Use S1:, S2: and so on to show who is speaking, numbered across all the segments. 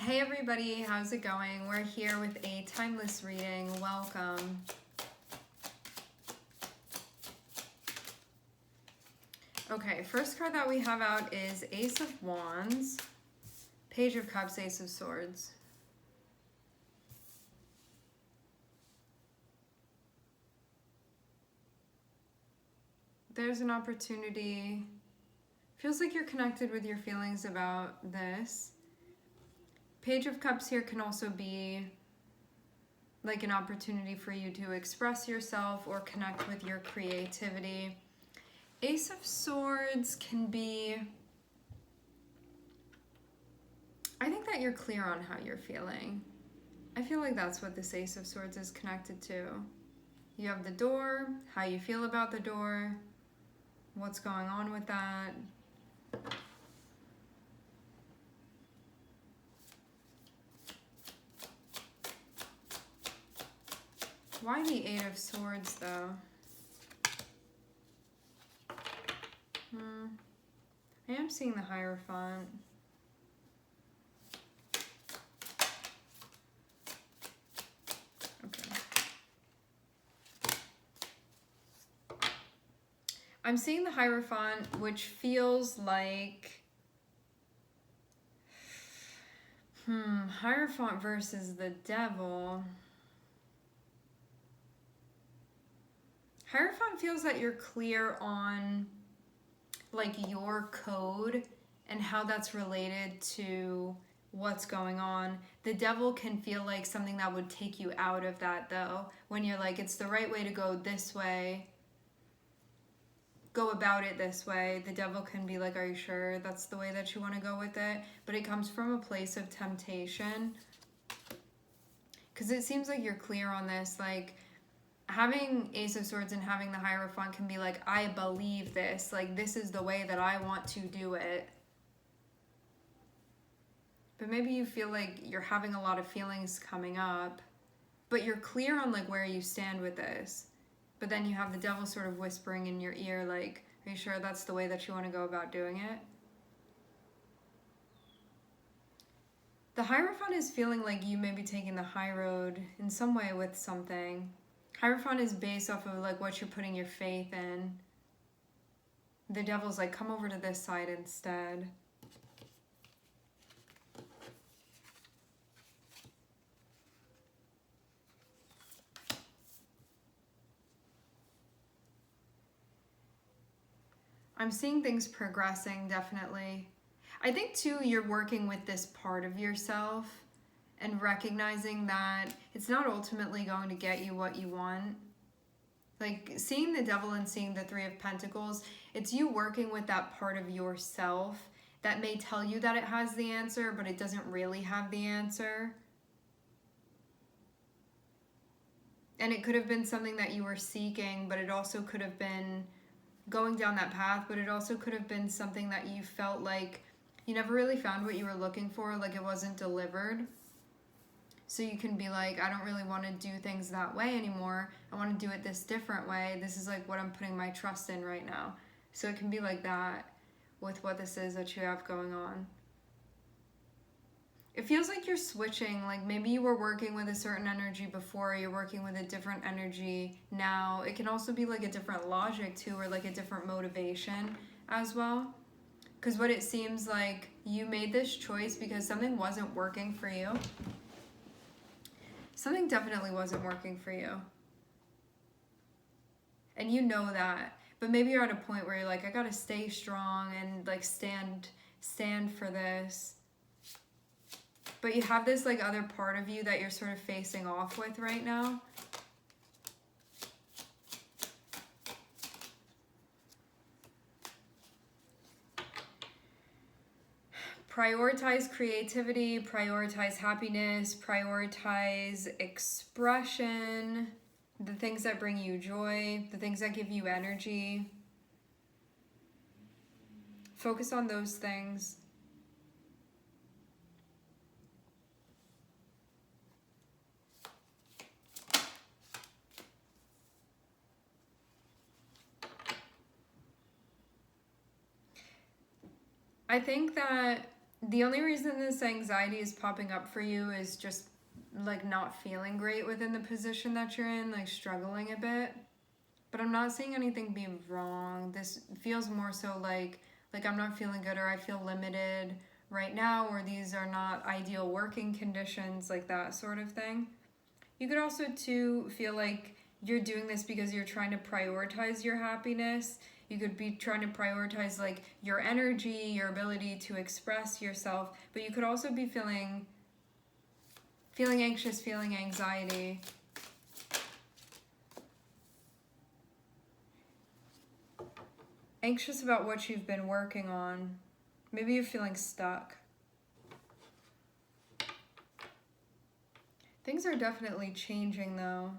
S1: Hey everybody, how's it going? We're here with a timeless reading. Welcome. Okay, first card that we have out is Ace of Wands, Page of Cups, Ace of Swords. There's an opportunity. Feels like you're connected with your feelings about this. Page of Cups here can also be like an opportunity for you to express yourself or connect with your creativity. Ace of Swords can be, I think that you're clear on how you're feeling. I feel like that's what this Ace of Swords is connected to. You have the door, how you feel about the door, what's going on with that. Why the Eight of Swords, though? I am seeing the Hierophant. Okay. I'm seeing the Hierophant, which feels like... Hierophant versus the Devil... Hierophant feels that you're clear on like your code and how that's related to what's going on. The Devil can feel like something that would take you out of that though. When you're like, it's the right way to go this way, go about it this way. The Devil can be like, are you sure that's the way that you want to go with it? But it comes from a place of temptation. Because it seems like you're clear on this, like, having Ace of Swords and having the Hierophant can be like, I believe this. Like, this is the way that I want to do it. But maybe you feel like you're having a lot of feelings coming up, but you're clear on like where you stand with this. But then you have the Devil sort of whispering in your ear, like, are you sure that's the way that you want to go about doing it? The Hierophant is feeling like you may be taking the high road in some way with something. Hierophant is based off of like what you're putting your faith in. The Devil's like, come over to this side instead. I'm seeing things progressing, definitely. I think too, you're working with this part of yourself and recognizing that it's not ultimately going to get you what you want. Like, seeing the Devil and seeing the Three of Pentacles, it's you working with that part of yourself that may tell you that it has the answer, but it doesn't really have the answer. And it could have been something that you were seeking, but it also could have been going down that path, but it also could have been something that you felt like you never really found what you were looking for, like it wasn't delivered. So you can be like, I don't really want to do things that way anymore. I want to do it this different way. This is like what I'm putting my trust in right now. So it can be like that with what this is that you have going on. It feels like you're switching. Like maybe you were working with a certain energy before, you're working with a different energy now. It can also be like a different logic too, or like a different motivation as well. Because what it seems like, you made this choice because something wasn't working for you. Something definitely wasn't working for you. And you know that. But maybe you're at a point where you're like, I gotta stay strong and like stand for this. But you have this like other part of you that you're sort of facing off with right now. Prioritize creativity, prioritize happiness, prioritize expression, the things that bring you joy, the things that give you energy. Focus on those things. I think that The only reason this anxiety is popping up for you is just like not feeling great within the position that you're in, like struggling a bit. But I'm not seeing anything be wrong. This feels more so like I'm not feeling good, or I feel limited right now, or these are not ideal working conditions, like that sort of thing. You could also too feel like you're doing this because you're trying to prioritize your happiness. You could be trying to prioritize like your energy, your ability to express yourself, but you could also be feeling anxious, feeling anxiety. Anxious about what you've been working on. Maybe you're feeling stuck. Things are definitely changing though.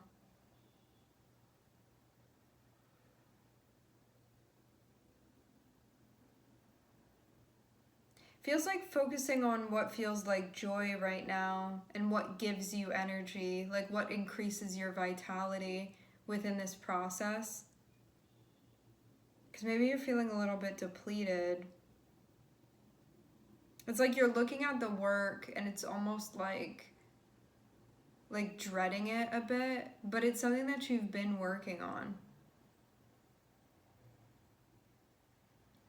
S1: Feels like focusing on what feels like joy right now and what gives you energy, like what increases your vitality within this process. Because maybe you're feeling a little bit depleted. It's like you're looking at the work and it's almost like dreading it a bit, but it's something that you've been working on.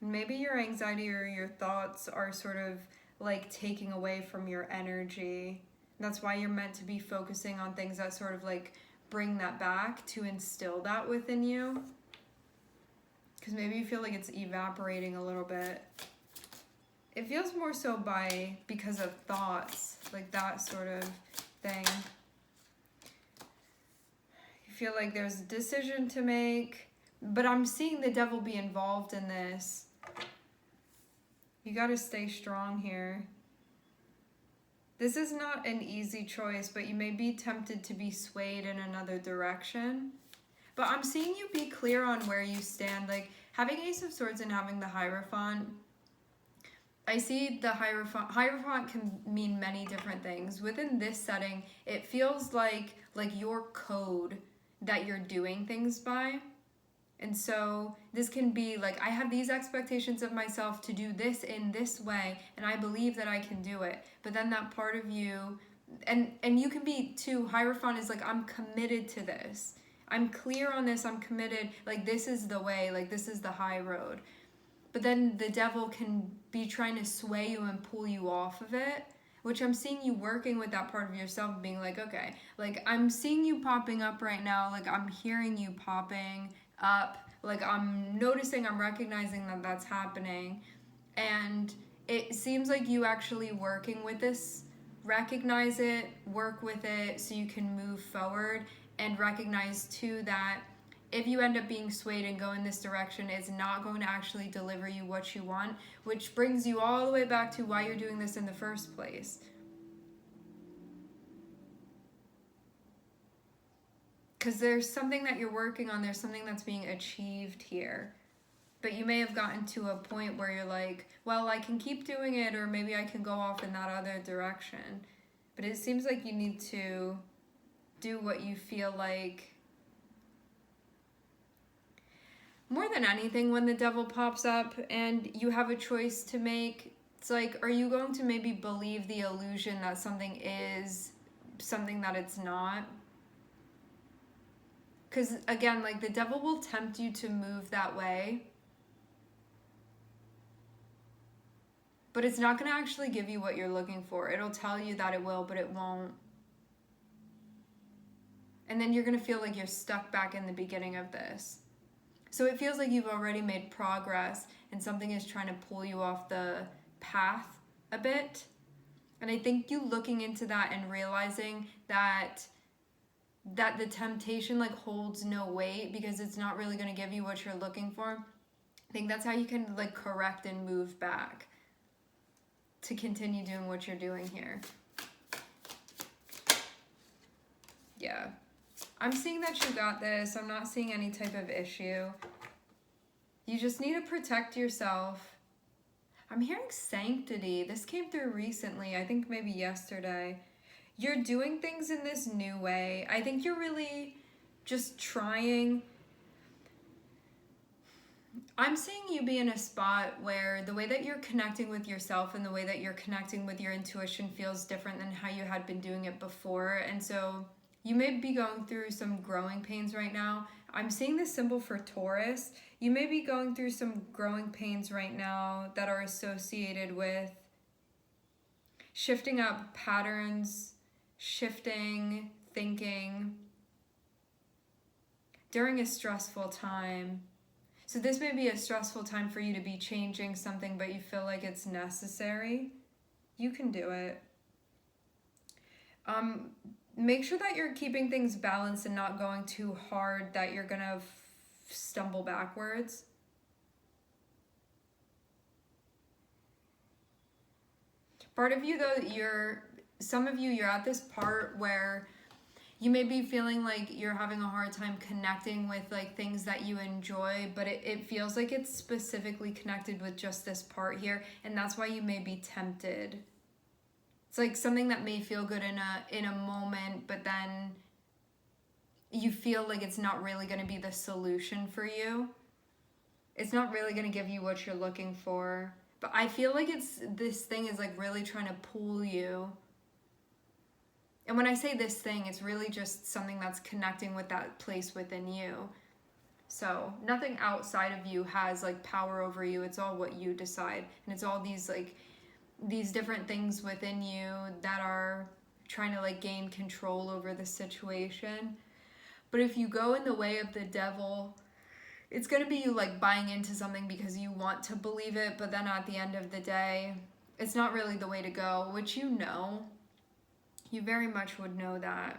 S1: Maybe your anxiety or your thoughts are sort of like taking away from your energy. That's why you're meant to be focusing on things that sort of like bring that back, to instill that within you. Because maybe you feel like it's evaporating a little bit. It feels more so because of thoughts, like that sort of thing. You feel like there's a decision to make, but I'm seeing the devil be involved in this. You gotta stay strong here. This is not an easy choice, but you may be tempted to be swayed in another direction. But I'm seeing you be clear on where you stand. Like having Ace of Swords and having the Hierophant, I see the Hierophant can mean many different things. Within this setting, it feels like your code that you're doing things by. And so this can be like, I have these expectations of myself to do this in this way, and I believe that I can do it. But then that part of you, and you can be too, Hierophant is like, I'm committed to this. I'm clear on this, I'm committed, like this is the way, like this is the high road. But then the devil can be trying to sway you and pull you off of it, which I'm seeing you working with that part of yourself, being like, okay, like I'm seeing you popping up right now, like I'm hearing you popping up, like I'm noticing, I'm recognizing that that's happening, and it seems like you actually working with this, recognize it, work with it so you can move forward, and recognize too that if you end up being swayed and go in this direction, it's not going to actually deliver you what you want, which brings you all the way back to why you're doing this in the first place. Because there's something that you're working on, there's something that's being achieved here. But you may have gotten to a point where you're like, well, I can keep doing it, or maybe I can go off in that other direction. But it seems like you need to do what you feel like. More than anything, when the devil pops up and you have a choice to make, it's like, are you going to maybe believe the illusion that something is something that it's not? Because again, like the devil will tempt you to move that way, but it's not going to actually give you what you're looking for. It'll tell you that it will, but it won't. And then you're going to feel like you're stuck back in the beginning of this. So it feels like you've already made progress and something is trying to pull you off the path a bit. And I think you looking into that and realizing that the temptation like holds no weight because it's not really going to give you what you're looking for. I think that's how you can like correct and move back to continue doing what you're doing here. Yeah. I'm seeing that you got this. I'm not seeing any type of issue. You just need to protect yourself. I'm hearing sanctity. This came through recently. I think maybe yesterday. You're doing things in this new way. I think you're really just trying. I'm seeing you be in a spot where the way that you're connecting with yourself and the way that you're connecting with your intuition feels different than how you had been doing it before. And so you may be going through some growing pains right now. I'm seeing this symbol for Taurus. You may be going through some growing pains right now that are associated with shifting up patterns, shifting thinking during a stressful time. So this may be a stressful time for you to be changing something, but you feel like it's necessary. You can do it. Make sure that you're keeping things balanced and not going too hard that you're gonna stumble backwards. Part of you though, some of you, you're at this part where you may be feeling like you're having a hard time connecting with like things that you enjoy, but it feels like it's specifically connected with just this part here, and that's why you may be tempted. It's like something that may feel good in a moment, but then you feel like it's not really going to be the solution for you. It's not really going to give you what you're looking for. But I feel like this thing is like really trying to pull you. And when I say this thing, it's really just something that's connecting with that place within you. So nothing outside of you has like power over you. It's all what you decide. And it's all these different things within you that are trying to like gain control over the situation. But if you go in the way of the devil, it's going to be you like buying into something because you want to believe it, but then at the end of the day, it's not really the way to go, which you know. You very much would know that.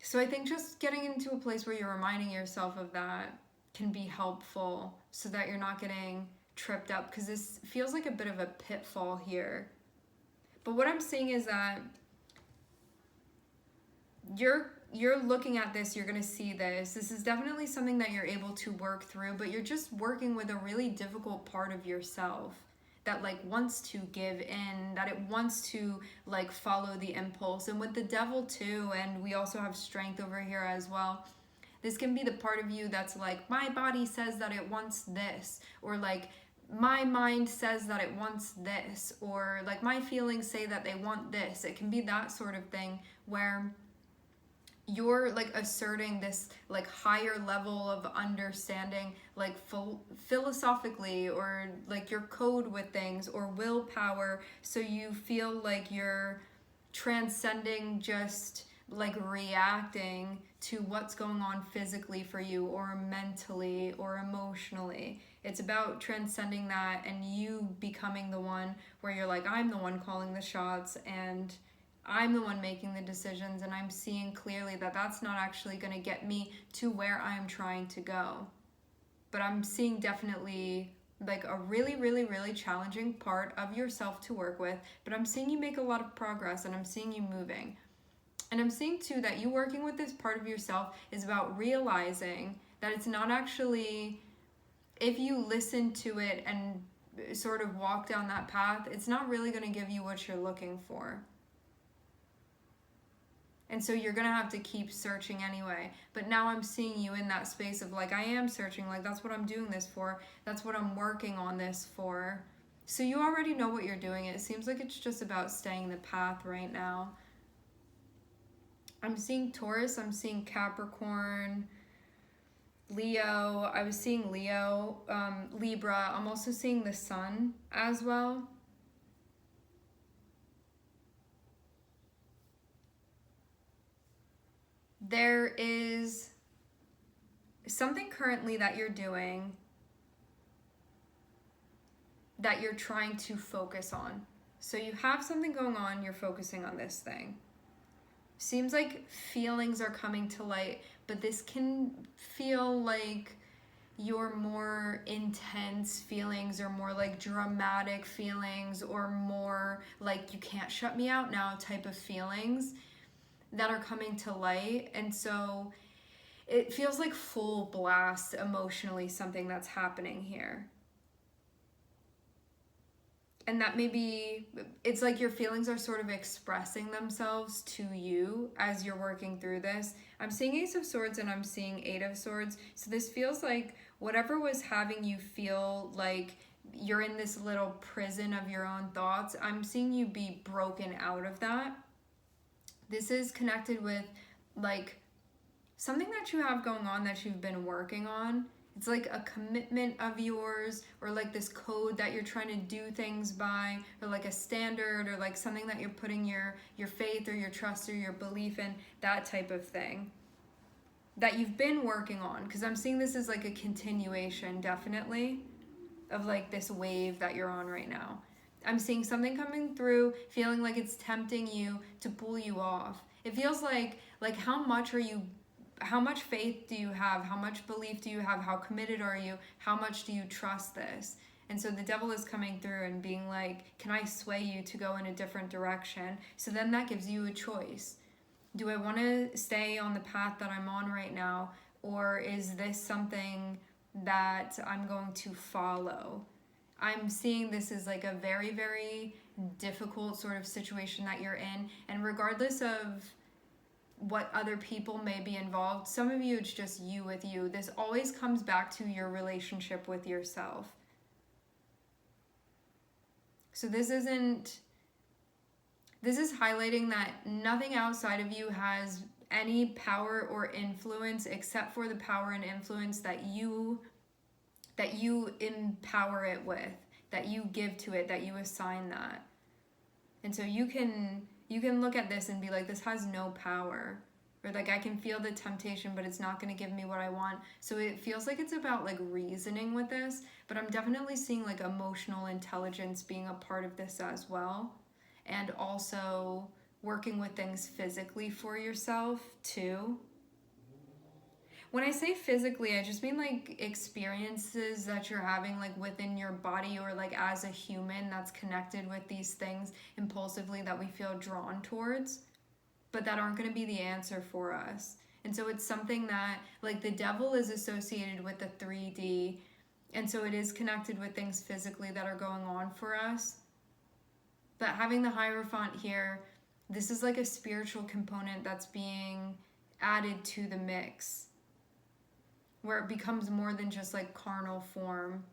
S1: So I think just getting into a place where you're reminding yourself of that can be helpful so that you're not getting tripped up, because this feels like a bit of a pitfall here. But what I'm seeing is that you're looking at this, you're going to see this. This is definitely something that you're able to work through, but you're just working with a really difficult part of yourself that like wants to give in, that it wants to like follow the impulse. And with the devil too, and we also have strength over here as well. This can be the part of you that's like, my body says that it wants this, or like my mind says that it wants this, or like my feelings say that they want this. It can be that sort of thing where you're like asserting this like higher level of understanding, like philosophically, or like your code with things, or willpower, so you feel like you're transcending just like reacting to what's going on physically for you, or mentally, or emotionally. It's about transcending that and you becoming the one where you're like, I'm the one calling the shots, and I'm the one making the decisions, and I'm seeing clearly that that's not actually going to get me to where I'm trying to go. But I'm seeing definitely like a really, really, really challenging part of yourself to work with, but I'm seeing you make a lot of progress, and I'm seeing you moving. And I'm seeing too that you working with this part of yourself is about realizing that it's not actually, if you listen to it and sort of walk down that path, it's not really going to give you what you're looking for. And so you're going to have to keep searching anyway. But now I'm seeing you in that space of like, I am searching, like that's what I'm doing this for. That's what I'm working on this for. So you already know what you're doing. It seems like it's just about staying the path right now. I'm seeing Taurus, I'm seeing Capricorn, Leo. I was seeing Leo, Libra. I'm also seeing the Sun as well. There is something currently that you're doing that you're trying to focus on. So you have something going on, you're focusing on this thing. Seems like feelings are coming to light, but this can feel like your more intense feelings, or more like dramatic feelings, or more like you can't shut me out now type of feelings that are coming to light. And so it feels like full blast emotionally something that's happening here. And that maybe it's like your feelings are sort of expressing themselves to you as you're working through this. I'm seeing Ace of Swords and I'm seeing Eight of Swords. So this feels like whatever was having you feel like you're in this little prison of your own thoughts, I'm seeing you be broken out of that. This is connected with like something that you have going on that you've been working on. It's like a commitment of yours, or like this code that you're trying to do things by, or like a standard, or like something that you're putting your faith or your trust or your belief in, that type of thing that you've been working on. Because I'm seeing this as like a continuation, definitely, of like this wave that you're on right now. I'm seeing something coming through, feeling like it's tempting you to pull you off. It feels like how much faith do you have? How much belief do you have? How committed are you? How much do you trust this? And so the devil is coming through and being like, can I sway you to go in a different direction? So then that gives you a choice. Do I want to stay on the path that I'm on right now? Or is this something that I'm going to follow? I'm seeing this as like a very, very difficult sort of situation that you're in. And regardless of what other people may be involved, some of you, it's just you with you. This always comes back to your relationship with yourself. So this is highlighting that nothing outside of you has any power or influence except for the power and influence that you empower it with, that you give to it, that you assign that. And so you can look at this and be like, this has no power. Or like, I can feel the temptation, but it's not going to give me what I want. So it feels like it's about like reasoning with this, but I'm definitely seeing like emotional intelligence being a part of this as well. And also working with things physically for yourself too. When I say physically, I just mean like experiences that you're having like within your body, or like as a human that's connected with these things impulsively that we feel drawn towards, but that aren't going to be the answer for us. And so it's something that like the devil is associated with the 3D, and so it is connected with things physically that are going on for us. But having the Hierophant here, this is like a spiritual component that's being added to the mix, where it becomes more than just like carnal form.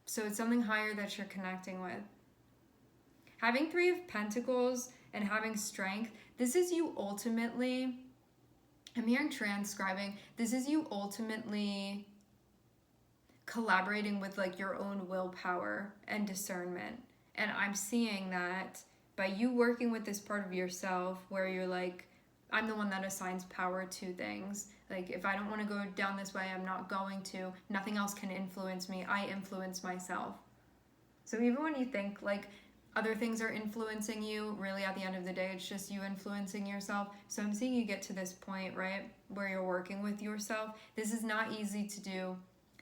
S1: So it's something higher that you're connecting with. Having 3 of Pentacles and having strength, this is you ultimately, I'm hearing transcribing, this is you ultimately collaborating with like your own willpower and discernment. And I'm seeing that by you working with this part of yourself where you're like, I'm the one that assigns power to things. Like, if I don't want to go down this way, I'm not going to. Nothing else can influence me. I influence myself. So even when you think like other things are influencing you, really at the end of the day, it's just you influencing yourself. So I'm seeing you get to this point, right, where you're working with yourself. This is not easy to do.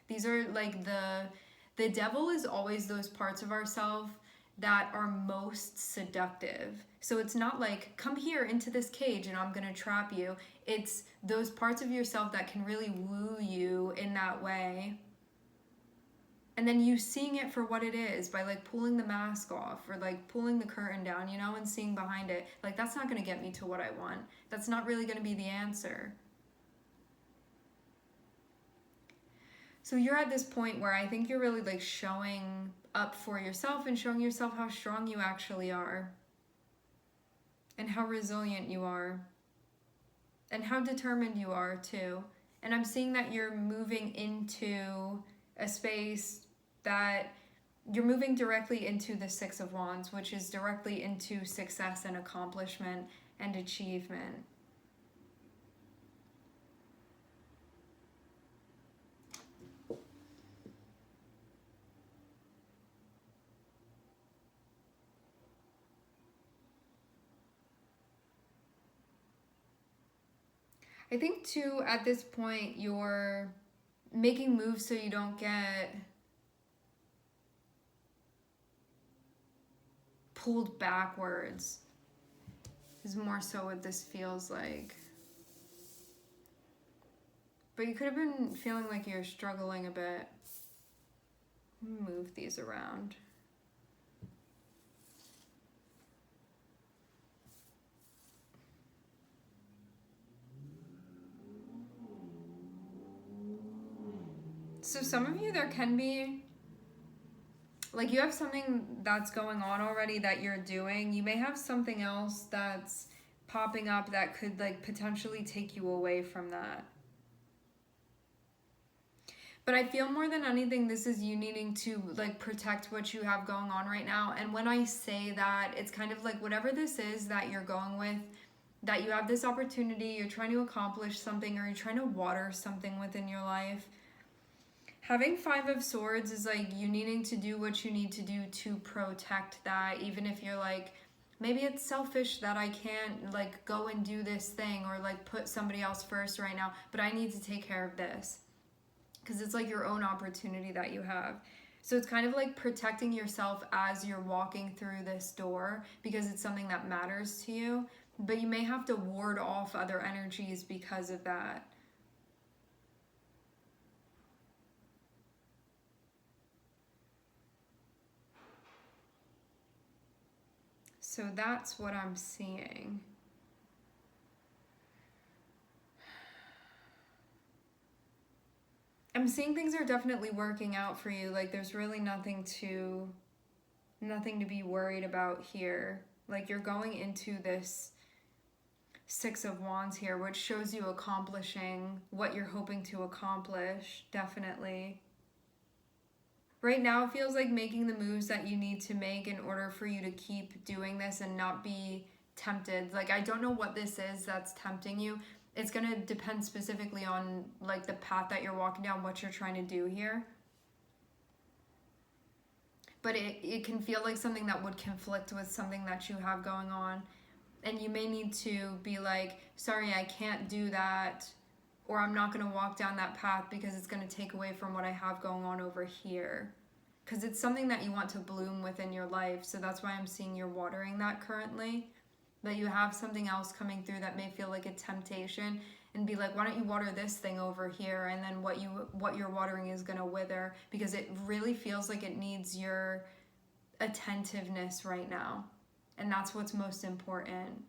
S1: These are like the devil is always those parts of ourselves that are most seductive. So it's not like, come here into this cage and I'm gonna trap you. It's those parts of yourself that can really woo you in that way. And then you seeing it for what it is by like pulling the mask off, or like pulling the curtain down, you know, and seeing behind it. Like, that's not gonna get me to what I want. That's not really gonna be the answer. So you're at this point where I think you're really like showing up for yourself and showing yourself how strong you actually are, and how resilient you are, and how determined you are too. And I'm seeing that you're moving into a space that you're moving directly into the 6 of Wands, which is directly into success and accomplishment and achievement. I think too, at this point, you're making moves so you don't get pulled backwards, is more so what this feels like. But you could have been feeling like you're struggling a bit. Move these around. So some of you, there can be, like, you have something that's going on already that you're doing. You may have something else that's popping up that could, like, potentially take you away from that. But I feel more than anything, this is you needing to, like, protect what you have going on right now. And when I say that, it's kind of like whatever this is that you're going with, that you have this opportunity, you're trying to accomplish something, or you're trying to water something within your life. Having 5 of Swords is like you needing to do what you need to do to protect that, even if you're like, maybe it's selfish that I can't, like, go and do this thing or, like, put somebody else first right now, but I need to take care of this. Because it's like your own opportunity that you have. So it's kind of like protecting yourself as you're walking through this door because it's something that matters to you, but you may have to ward off other energies because of that. So that's what I'm seeing. I'm seeing things are definitely working out for you. Like, there's really nothing to be worried about here. Like, you're going into this 6 of Wands here, which shows you accomplishing what you're hoping to accomplish, definitely. Right now, it feels like making the moves that you need to make in order for you to keep doing this and not be tempted. Like, I don't know what this is that's tempting you. It's going to depend specifically on, like, the path that you're walking down, what you're trying to do here. But it can feel like something that would conflict with something that you have going on. And you may need to be like, sorry, I can't do that, or I'm not going to walk down that path because it's going to take away from what I have going on over here. Because it's something that you want to bloom within your life. So that's why I'm seeing you're watering that currently. That you have something else coming through that may feel like a temptation, and be like, why don't you water this thing over here, and then what you're watering is going to wither, because it really feels like it needs your attentiveness right now. And that's what's most important.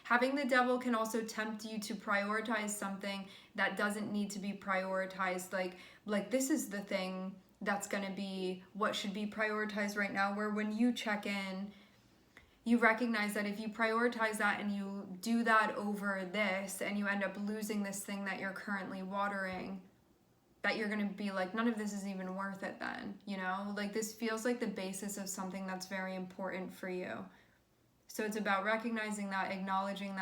S1: Having the Devil can also tempt you to prioritize something that doesn't need to be prioritized. Like this is the thing that's going to be what should be prioritized right now, where when you check in, you recognize that if you prioritize that and you do that over this, and you end up losing this thing that you're currently watering, that you're going to be like, none of this is even worth it then, you know? Like, this feels like the basis of something that's very important for you. So it's about recognizing that, acknowledging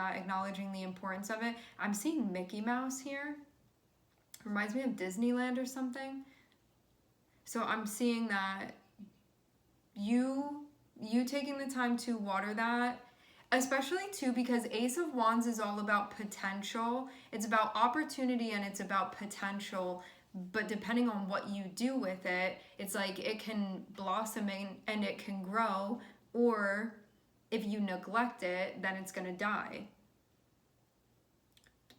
S1: the importance of it. I'm seeing Mickey Mouse here. Reminds me of Disneyland or something. So I'm seeing that you taking the time to water that, especially too because Ace of Wands is all about potential. It's about opportunity and it's about potential. But depending on what you do with it, it's like it can blossom and it can grow, or if you neglect it, then it's going to die.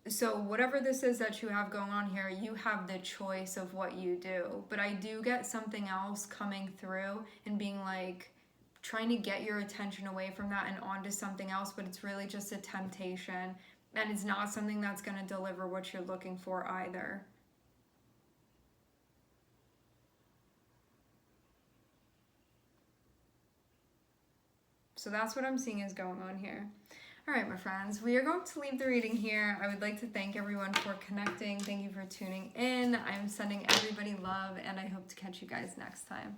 S1: So whatever this is that you have going on here, you have the choice of what you do. But I do get something else coming through and being like, trying to get your attention away from that and onto something else, but it's really just a temptation. And it's not something that's going to deliver what you're looking for either. So that's what I'm seeing is going on here. All right, my friends, we are going to leave the reading here. I would like to thank everyone for connecting. Thank you for tuning in. I'm sending everybody love, and I hope to catch you guys next time.